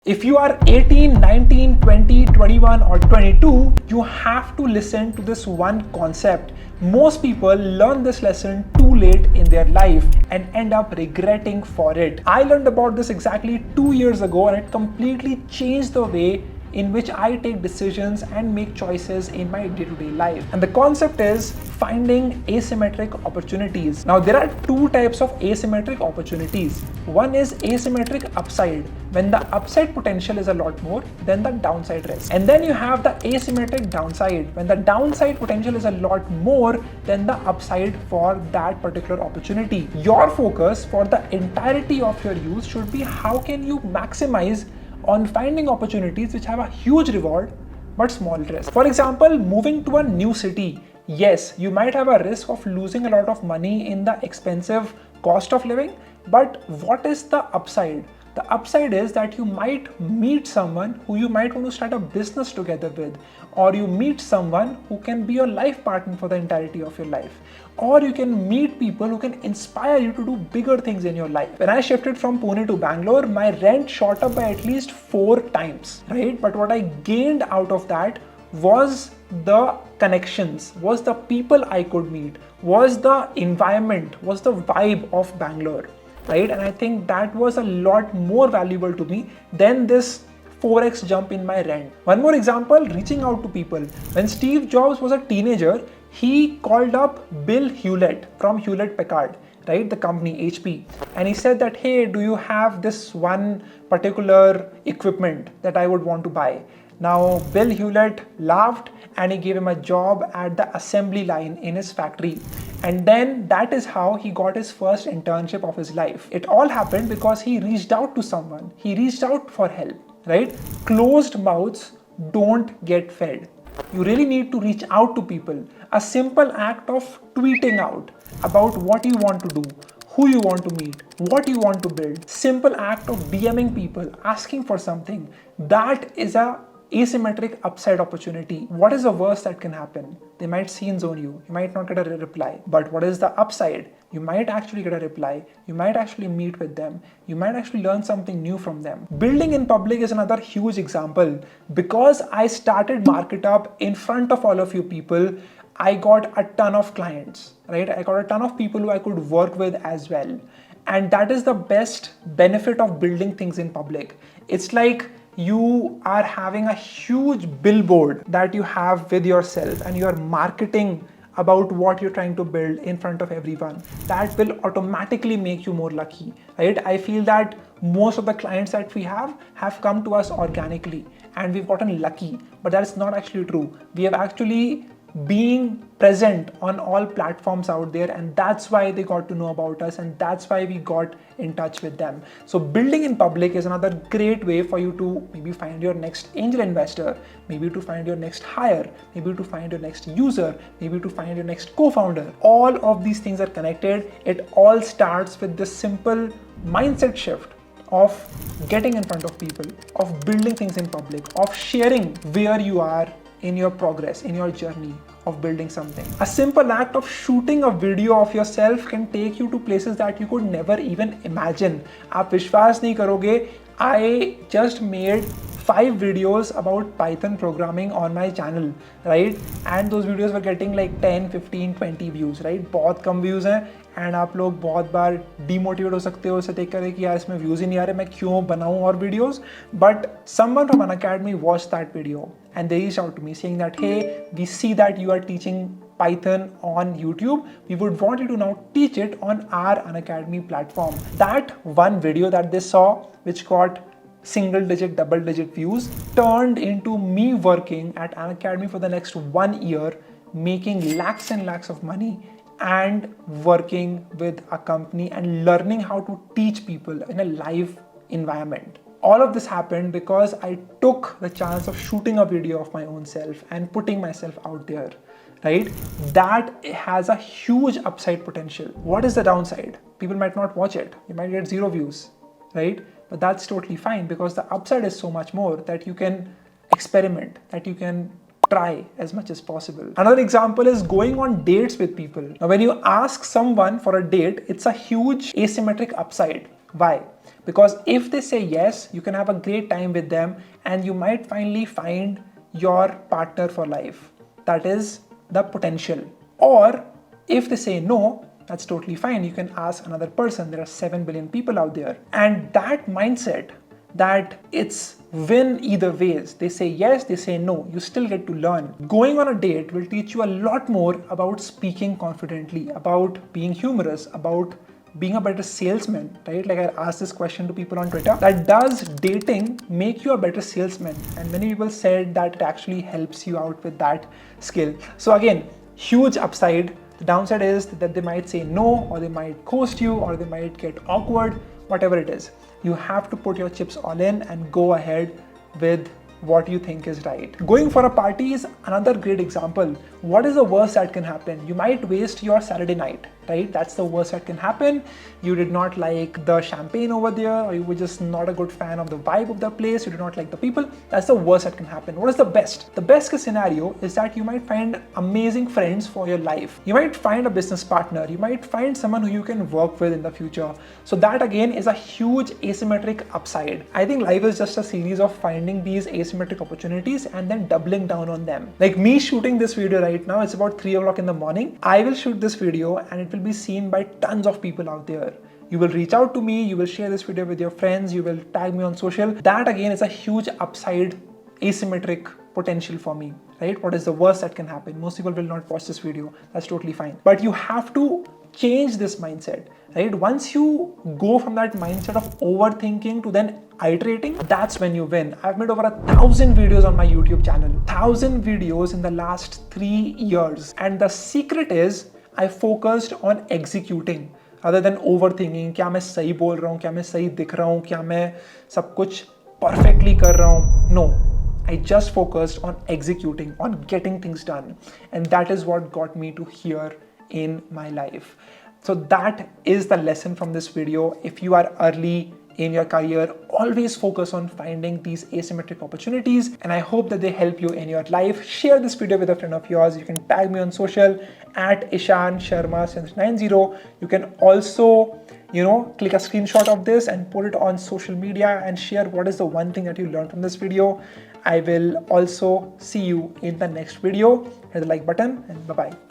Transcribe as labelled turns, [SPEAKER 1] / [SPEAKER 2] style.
[SPEAKER 1] If you are 18, 19, 20, 21 or 22, you have to listen to this one concept. Most people learn this lesson too late in their life and end up regretting for it. I learned about this exactly 2 years ago and it completely changed the way in which I take decisions and make choices in my day-to-day life. And the concept is finding asymmetric opportunities. Now there are two types of asymmetric opportunities. One is asymmetric upside, when the upside potential is a lot more than the downside risk. And then you have the asymmetric downside, when the downside potential is a lot more than the upside for that particular opportunity. Your focus for the entirety of your use should be how can you maximize on finding opportunities which have a huge reward but small risk. For example, moving to a new city. Yes, you might have a risk of losing a lot of money in the expensive cost of living, but what is the upside? The upside is that you might meet someone who you might want to start a business together with, or you meet someone who can be your life partner for the entirety of your life, or you can meet people who can inspire you to do bigger things in your life. When I shifted from Pune to Bangalore, my rent shot up by at least 4 times, right? But what I gained out of that was the connections, was the people I could meet, was the environment, was the vibe of Bangalore. Right? And I think that was a lot more valuable to me than this 4x jump in my rent. One more example, reaching out to people. When Steve Jobs was a teenager, he called up Bill Hewlett from Hewlett Packard, right? The company HP. And he said that, hey, do you have this one particular equipment that I would want to buy? Now, Bill Hewlett laughed and he gave him a job at the assembly line in his factory. And then that is how he got his first internship of his life. It all happened because he reached out to someone. He reached out for help, right? Closed mouths don't get fed. You really need to reach out to people. A simple act of tweeting out about what you want to do, who you want to meet, what you want to build. Simple act of DMing people, asking for something. That is a asymmetric upside opportunity. What is the worst that can happen? They might scene zone you. You might not get a reply. But what is the upside? You might actually get a reply. You might actually meet with them. You might actually learn something new from them. Building in public is another huge example. Because I started Market Up in front of all of you people, I got a ton of clients, right? I got a ton of people who I could work with as well. And that is the best benefit of building things in public. It's like you are having a huge billboard that you have with yourself and you are marketing about what you're trying to build in front of everyone. That will automatically make you more lucky, right? I feel that most of the clients that we have come to us organically and we've gotten lucky, but that's not actually true. We have actually being present on all platforms out there, and that's why they got to know about us, and that's why we got in touch with them. So building in public is another great way for you to maybe find your next angel investor, maybe to find your next hire, maybe to find your next user, maybe to find your next co-founder. All of these things are connected. It all starts with this simple mindset shift of getting in front of people, of building things in public, of sharing where you are in your progress, in your journey of building something. A simple act of shooting a video of yourself can take you to places that you could never even imagine. आप विश्वास नहीं करोगे, I just made 5 videos about Python programming on my channel, right? And those videos were getting like 10, 15, 20 views, right? बहुत कम views हैं and आप लोग बहुत बार demotivate हो सकते हो इसे देख कर कि यार इसमें views ही नहीं आ रहे, मैं क्यों बनाऊं और videos? But someone from Unacademy watched that video and they reached out to me saying that, hey, we see that you are teaching Python on YouTube. We would want you to now teach it on our Unacademy platform. That one video that they saw, which got single digit, double digit views, turned into me working at Unacademy for the next 1 year, making lakhs and lakhs of money and working with a company and learning how to teach people in a live environment. All of this happened because I took the chance of shooting a video of my own self and putting myself out there, right? That has a huge upside potential. What is the downside? People might not watch it. You might get 0 views, right? But that's totally fine because the upside is so much more that you can experiment, that you can try as much as possible. Another example is going on dates with people. Now, when you ask someone for a date, it's a huge asymmetric upside. Why? Because if they say yes, you can have a great time with them and you might finally find your partner for life. That is the potential. Or if they say no, that's totally fine. You can ask another person. There are 7 billion people out there. And that mindset that it's win either ways. They say yes, they say no. You still get to learn. Going on a date will teach you a lot more about speaking confidently, about being humorous, about being a better salesman, right? Like I asked this question to people on Twitter, that does dating make you a better salesman? And many people said that it actually helps you out with that skill. So again, huge upside. The downside is that they might say no, or they might ghost you, or they might get awkward, whatever it is. You have to put your chips all in and go ahead with what you think is right. Going for a party is another great example. What is the worst that can happen? You might waste your Saturday night, right? That's the worst that can happen. You did not like the champagne over there, or you were just not a good fan of the vibe of the place, you did not like the people. That's the worst that can happen. What is the best? The best case scenario is that you might find amazing friends for your life. You might find a business partner. You might find someone who you can work with in the future. So that again is a huge asymmetric upside. I think life is just a series of finding these asymmetric opportunities and then doubling down on them. Like me shooting this video right now, it's about 3 o'clock in the morning. I will shoot this video and it will be seen by tons of people out there. You will reach out to me, you will share this video with your friends, you will tag me on social. That again is a huge upside asymmetric potential for me, right? What is the worst that can happen? Most people will not watch this video. That's totally fine. But you have to change this mindset, right? Once you go from that mindset of overthinking to then iterating, that's when you win. I've made over 1,000 videos on my YouTube channel, 1,000 videos in the last 3 years. And the secret is I focused on executing rather than overthinking. क्या मैं सही बोल रहा हूँ, क्या मैं सही दिख रहा हूँ, क्या मैं सब कुछ perfectly कर रहा हूँ? No, I just focused on executing, on getting things done. And that is what got me to here in my life. So that is the lesson from this video. If you are early in your career, always focus on finding these asymmetric opportunities, and I hope that they help you in your life. Share this video with a friend of yours. You can tag me on social at Ishan Sharma since 90. You can also, click a screenshot of this and put it on social media and share what is the one thing that you learned from this video. I will also see you in the next video. Hit the like button and bye-bye.